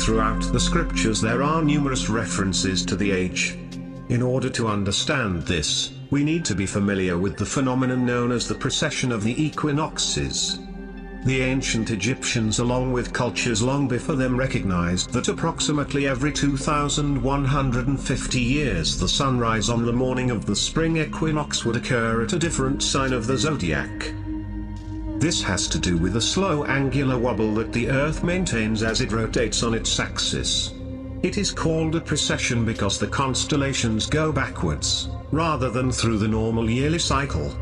Throughout the scriptures there are numerous references to the age. In order to understand this, we need to be familiar with the phenomenon known as the precession of the equinoxes. The ancient Egyptians, along with cultures long before them, recognized that approximately every 2,150 years the sunrise on the morning of the spring equinox would occur at a different sign of the zodiac. This has to do with a slow angular wobble that the Earth maintains as it rotates on its axis. It is called a precession because the constellations go backwards, rather than through the normal yearly cycle.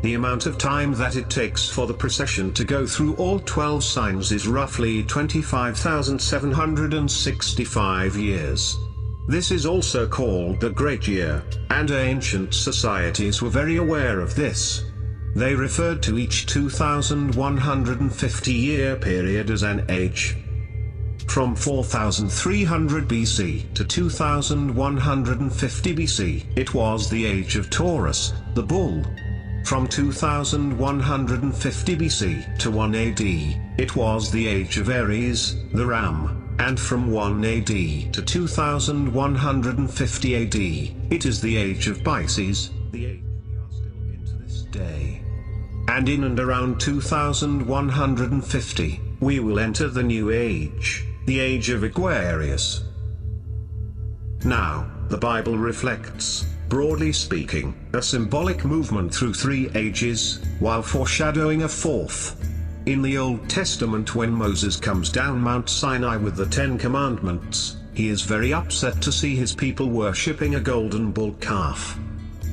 The amount of time that it takes for the precession to go through all 12 signs is roughly 25,765 years. This is also called the Great Year, and ancient societies were very aware of this. They referred to each 2,150-year period as an age. From 4,300 BC to 2,150 BC, it was the age of Taurus, the bull. From 2,150 BC to 1 AD, it was the age of Aries, the ram, and from 1 AD to 2,150 AD, it is the age of Pisces, the age we are still in to this day. And in and around 2150, we will enter the new age, the age of Aquarius. Now, the Bible reflects, broadly speaking, a symbolic movement through 3 ages, while foreshadowing a 4th. In the Old Testament, when Moses comes down Mount Sinai with the 10 Commandments, he is very upset to see his people worshipping a golden bull calf.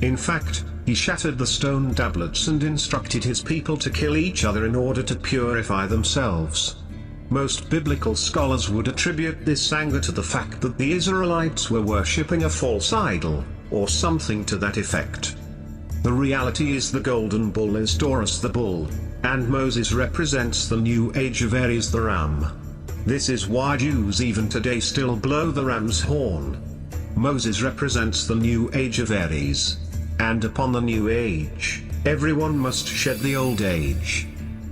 In fact, he shattered the stone tablets and instructed his people to kill each other in order to purify themselves. Most biblical scholars would attribute this anger to the fact that the Israelites were worshipping a false idol, or something to that effect. The reality is the golden bull is Taurus the bull, and Moses represents the new age of Aries the ram. This is why Jews even today still blow the ram's horn. Moses represents the new age of Aries. And upon the new age, everyone must shed the old age.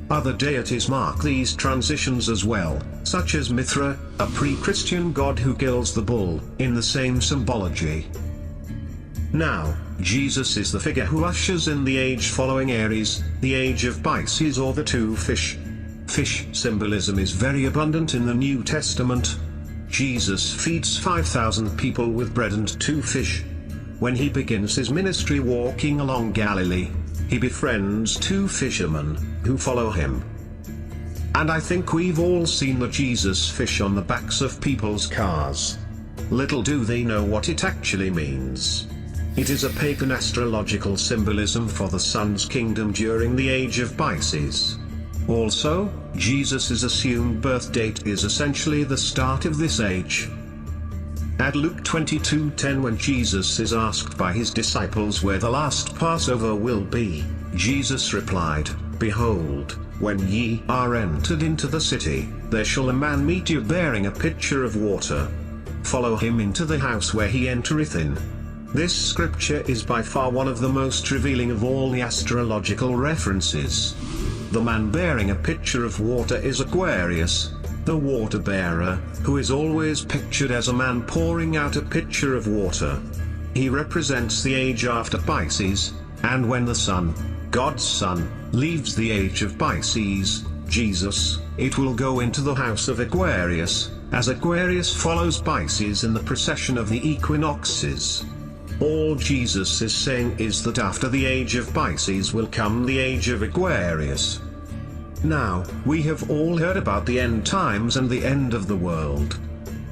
Other deities mark these transitions as well, such as Mithra, a pre-Christian god who kills the bull, in the same symbology. Now, Jesus is the figure who ushers in the age following Aries, the age of Pisces, or the 2 fish. Fish symbolism is very abundant in the New Testament. Jesus feeds 5,000 people with bread and 2 fish. When he begins his ministry walking along Galilee, he befriends 2 fishermen, who follow him. And I think we've all seen the Jesus fish on the backs of people's cars. Little do they know what it actually means. It is a pagan astrological symbolism for the sun's kingdom during the age of Pisces. Also, Jesus' assumed birth date is essentially the start of this age. At Luke 22:10, when Jesus is asked by his disciples where the last Passover will be, Jesus replied, "Behold, when ye are entered into the city, there shall a man meet you bearing a pitcher of water. Follow him into the house where he entereth in." This scripture is by far one of the most revealing of all the astrological references. The man bearing a pitcher of water is Aquarius, the water bearer, who is always pictured as a man pouring out a pitcher of water. He represents the age after Pisces, and when the sun, God's Son, leaves the age of Pisces, Jesus, it will go into the house of Aquarius, as Aquarius follows Pisces in the precession of the equinoxes. All Jesus is saying is that after the age of Pisces will come the age of Aquarius. Now, we have all heard about the end times and the end of the world.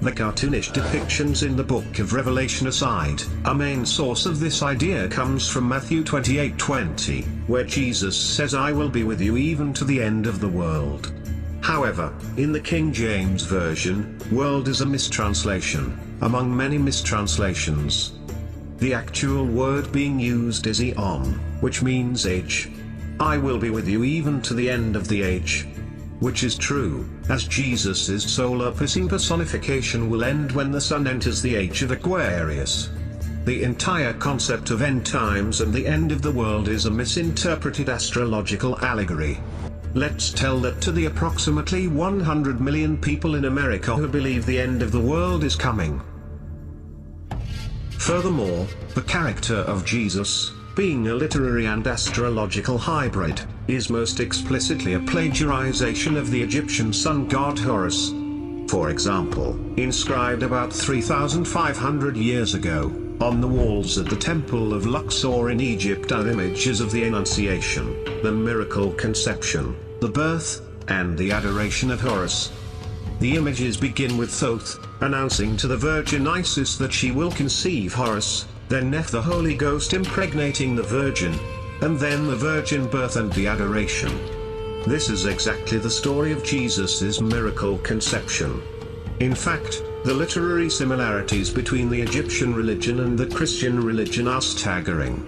The cartoonish depictions in the book of Revelation aside, a main source of this idea comes from Matthew 28:20, where Jesus says, "I will be with you even to the end of the world." However, in the King James Version, world is a mistranslation, among many mistranslations. The actual word being used is eon, which means age. "I will be with you even to the end of the age." Which is true, as Jesus' solar personification will end when the sun enters the age of Aquarius. The entire concept of end times and the end of the world is a misinterpreted astrological allegory. Let's tell that to the approximately 100 million people in America who believe the end of the world is coming. Furthermore, the character of Jesus, being a literary and astrological hybrid, is most explicitly a plagiarization of the Egyptian sun god Horus. For example, inscribed about 3,500 years ago, on the walls of the Temple of Luxor in Egypt are images of the Annunciation, the miracle conception, the birth, and the adoration of Horus. The images begin with Thoth, announcing to the Virgin Isis that she will conceive Horus, then Neph the Holy Ghost impregnating the Virgin, and then the virgin birth and the adoration. This is exactly the story of Jesus' miracle conception. In fact, the literary similarities between the Egyptian religion and the Christian religion are staggering.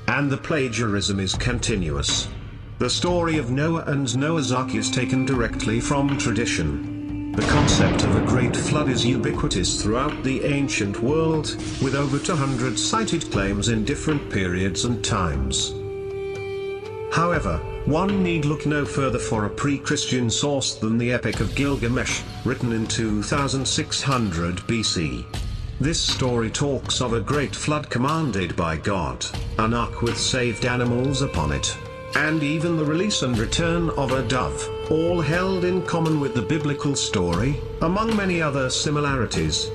And the plagiarism is continuous. The story of Noah and Noah's Ark is taken directly from tradition. The concept of a great flood is ubiquitous throughout the ancient world, with over 200 cited claims in different periods and times. However, one need look no further for a pre-Christian source than the Epic of Gilgamesh, written in 2600 BC. This story talks of a great flood commanded by God, an ark with saved animals upon it, and even the release and return of a dove, all held in common with the biblical story, among many other similarities.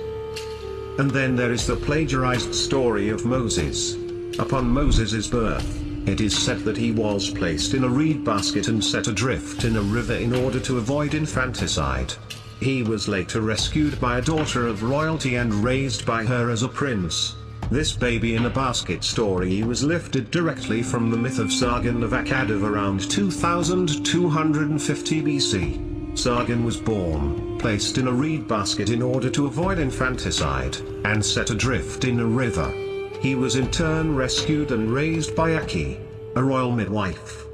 And then there is the plagiarized story of Moses. Upon Moses' birth, it is said that he was placed in a reed basket and set adrift in a river in order to avoid infanticide. He was later rescued by a daughter of royalty and raised by her as a prince. This baby in a basket story was lifted directly from the myth of Sargon of Akkad of around 2250 BC. Sargon was born, placed in a reed basket in order to avoid infanticide, and set adrift in a river. He was in turn rescued and raised by Aki, a royal midwife.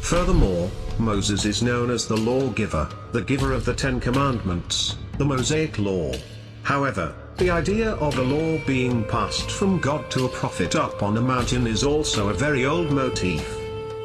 Furthermore, Moses is known as the lawgiver, the giver of the Ten Commandments, the Mosaic Law. However, the idea of a law being passed from God to a prophet up on a mountain is also a very old motif.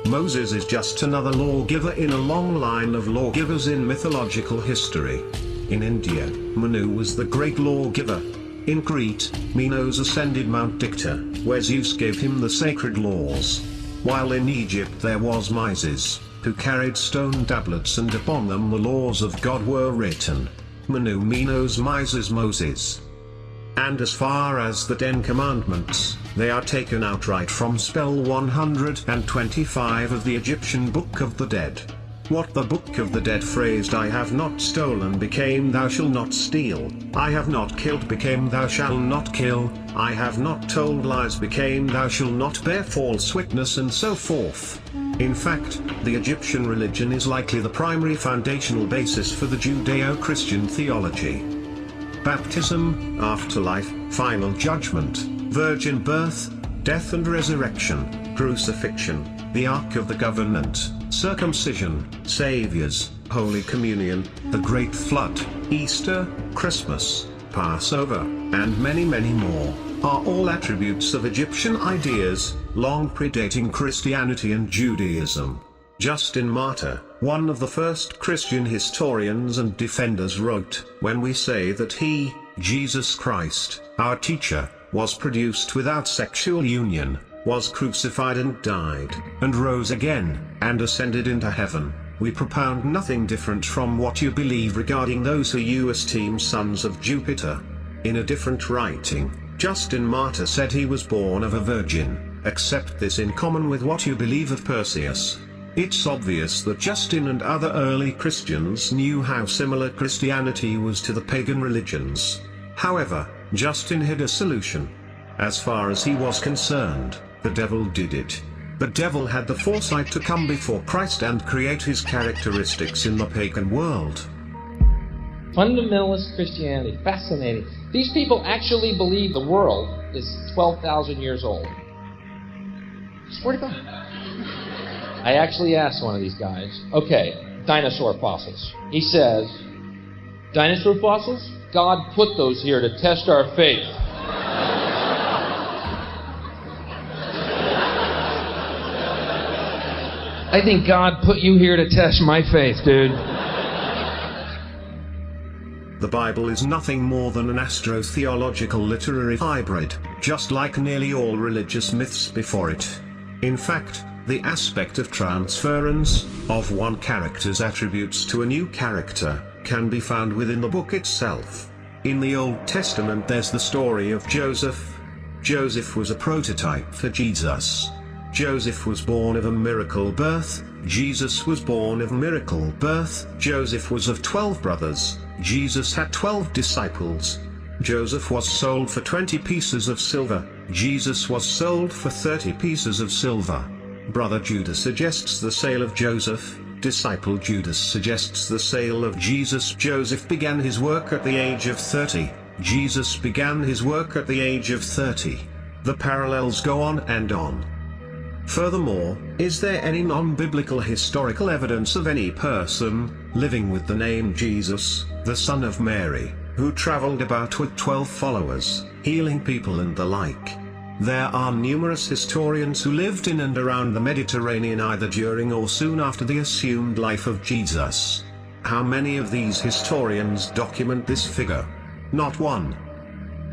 Moses is just another lawgiver in a long line of lawgivers in mythological history. In India, Manu was the great lawgiver. In Crete, Minos ascended Mount Dicta, where Zeus gave him the sacred laws. While in Egypt there was Moses, who carried stone tablets and upon them the laws of God were written. Manu, Minos, Mises, Moses. And as far as the Ten Commandments, they are taken outright from spell 125 of the Egyptian Book of the Dead. What the Book of the Dead phrased "I have not stolen" became "Thou shalt not steal," "I have not killed" became "Thou shalt not kill," "I have not told lies" became "Thou shalt not bear false witness," and so forth. In fact, the Egyptian religion is likely the primary foundational basis for the Judeo-Christian theology. Baptism, afterlife, final judgment, virgin birth, death and resurrection, crucifixion, the Ark of the Covenant, circumcision, saviors, Holy Communion, the Great Flood, Easter, Christmas, Passover, and many more, are all attributes of Egyptian ideas, long predating Christianity and Judaism. Justin Martyr, one of the first Christian historians and defenders, wrote, "When we say that he, Jesus Christ, our teacher, was produced without sexual union, was crucified and died, and rose again, and ascended into heaven, we propound nothing different from what you believe regarding those who you esteem sons of Jupiter." In a different writing, Justin Martyr said he was born of a virgin. Accept this in common with what you believe of Perseus. It's obvious that Justin and other early Christians knew how similar Christianity was to the pagan religions. However, Justin hid a solution. As far as he was concerned, the devil did it. The devil had the foresight to come before Christ and create his characteristics in the pagan world. Fundamentalist Christianity. Fascinating. These people actually believe the world is 12,000 years old. Swear to God. I actually asked one of these guys, okay, dinosaur fossils. He says, dinosaur fossils? God put those here to test our faith. I think God put you here to test my faith, dude. The Bible is nothing more than an astro-theological literary hybrid, just like nearly all religious myths before it. In fact, the aspect of transference of one character's attributes to a new character can be found within the book itself. In the Old Testament there's the story of Joseph. Joseph was a prototype for Jesus. Joseph was born of a miracle birth. Jesus was born of miracle birth. Joseph was of 12 brothers. Jesus had 12 disciples. Joseph was sold for 20 pieces of silver. Jesus was sold for 30 pieces of silver. Brother Judas suggests the sale of Joseph. Disciple Judas suggests the sale of Jesus. Joseph began his work at the age of 30. Jesus began his work at the age of 30. The parallels go on and on. Furthermore, is there any non-biblical historical evidence of any person living with the name Jesus, the son of Mary, who traveled about with 12 followers, healing people and the like? There are numerous historians who lived in and around the Mediterranean either during or soon after the assumed life of Jesus. How many of these historians document this figure? Not one.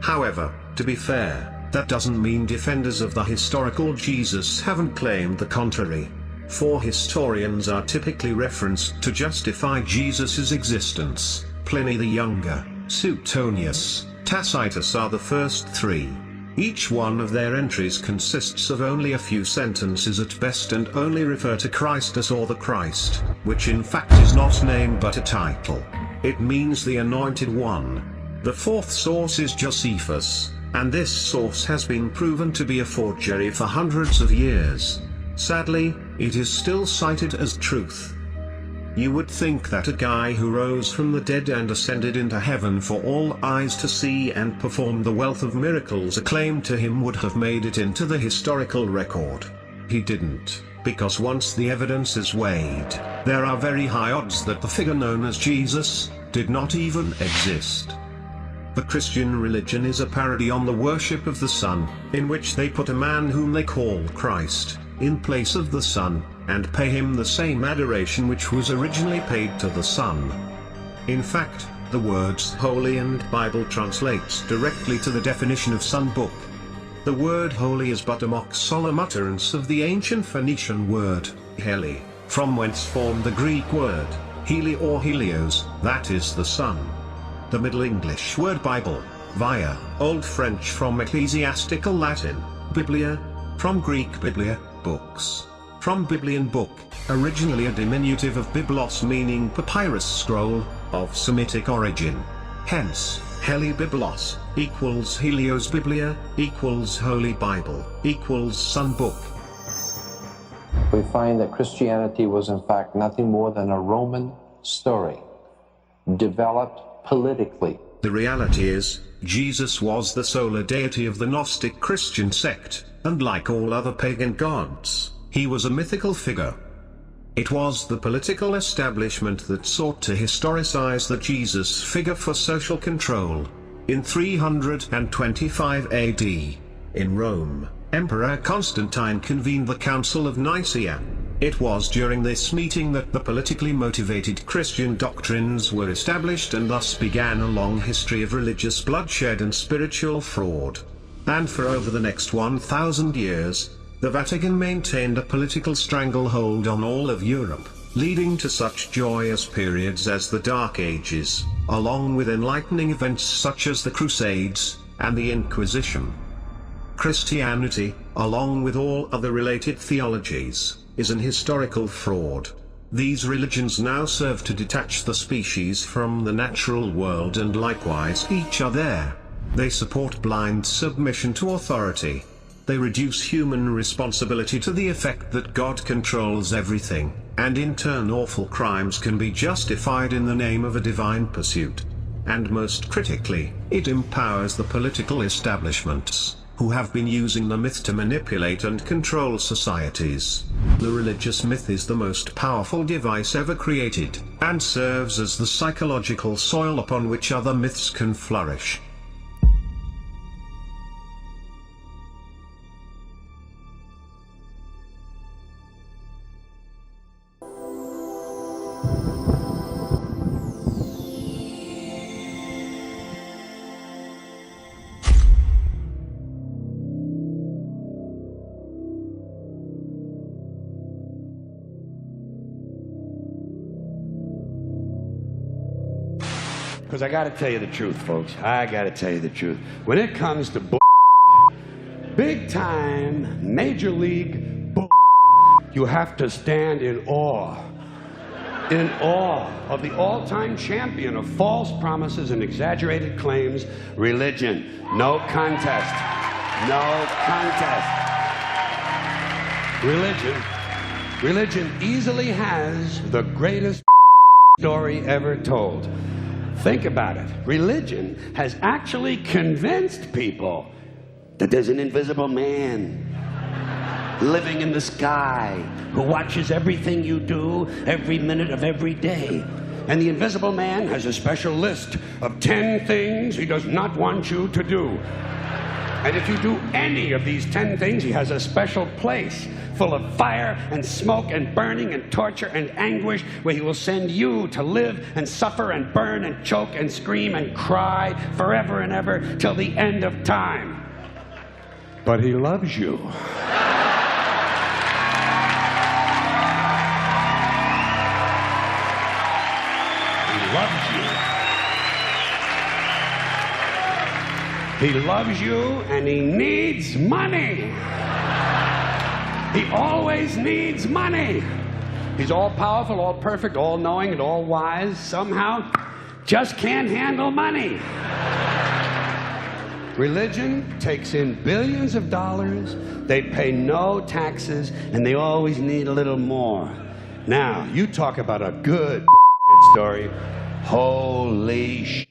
However, to be fair, that doesn't mean defenders of the historical Jesus haven't claimed the contrary. 4 historians are typically referenced to justify Jesus' existence: Pliny the Younger, Suetonius, Tacitus are the first 3. Each one of their entries consists of only a few sentences at best and only refer to Christus or the Christ, which in fact is not name but a title. It means the Anointed One. The 4th source is Josephus, and this source has been proven to be a forgery for hundreds of years. Sadly, it is still cited as truth. You would think that a guy who rose from the dead and ascended into heaven for all eyes to see and performed the wealth of miracles acclaimed to him would have made it into the historical record. He didn't, because once the evidence is weighed, there are very high odds that the figure known as Jesus did not even exist. The Christian religion is a parody on the worship of the Son, in which they put a man whom they call Christ in place of the Son, and pay him the same adoration which was originally paid to the Son. In fact, the words holy and Bible translates directly to the definition of Son book. The word holy is but a mock solemn utterance of the ancient Phoenician word heli, from whence formed the Greek word heli or helios, that is the Son. The Middle English word Bible, via Old French from ecclesiastical Latin, biblia, from Greek biblia, books, from Biblian book, originally a diminutive of biblos meaning papyrus scroll, of Semitic origin. Hence, heli biblos, equals helios biblia, equals holy Bible, equals Son book. We find that Christianity was in fact nothing more than a Roman story, developed politically. The reality is, Jesus was the solar deity of the Gnostic Christian sect, and like all other pagan gods, he was a mythical figure. It was the political establishment that sought to historicize the Jesus figure for social control. In 325 AD, in Rome, Emperor Constantine convened the Council of Nicaea. It was during this meeting that the politically motivated Christian doctrines were established, and thus began a long history of religious bloodshed and spiritual fraud. And for over the next 1,000 years, the Vatican maintained a political stranglehold on all of Europe, leading to such joyous periods as the Dark Ages, along with enlightening events such as the Crusades, and the Inquisition. Christianity, along with all other related theologies, is an historical fraud. These religions now serve to detach the species from the natural world and likewise each other. They support blind submission to authority. They reduce human responsibility to the effect that God controls everything, and in turn awful crimes can be justified in the name of a divine pursuit. And most critically, it empowers the political establishments, who have been using the myth to manipulate and control societies. The religious myth is the most powerful device ever created, and serves as the psychological soil upon which other myths can flourish. Because I gotta tell you the truth, folks. I gotta tell you the truth. When it comes to big time, major league you have to stand in awe. In awe of the all-time champion of false promises and exaggerated claims, religion. No contest. No contest. Religion easily has the greatest story ever told. Think about it. Religion has actually convinced people that there's an invisible man living in the sky who watches everything you do every minute of every day. And the invisible man has a special list of 10 things he does not want you to do. And if you do any of these 10 things, he has a special place full of fire and smoke and burning and torture and anguish where he will send you to live and suffer and burn and choke and scream and cry forever and ever till the end of time. But he loves you. He loves you. He loves you and he needs money. He always needs money. He's all powerful, all perfect, all knowing, and all wise. Somehow, just can't handle money. Religion takes in billions of dollars. They pay no taxes, and they always need a little more. Now, you talk about a good story. Holy shit.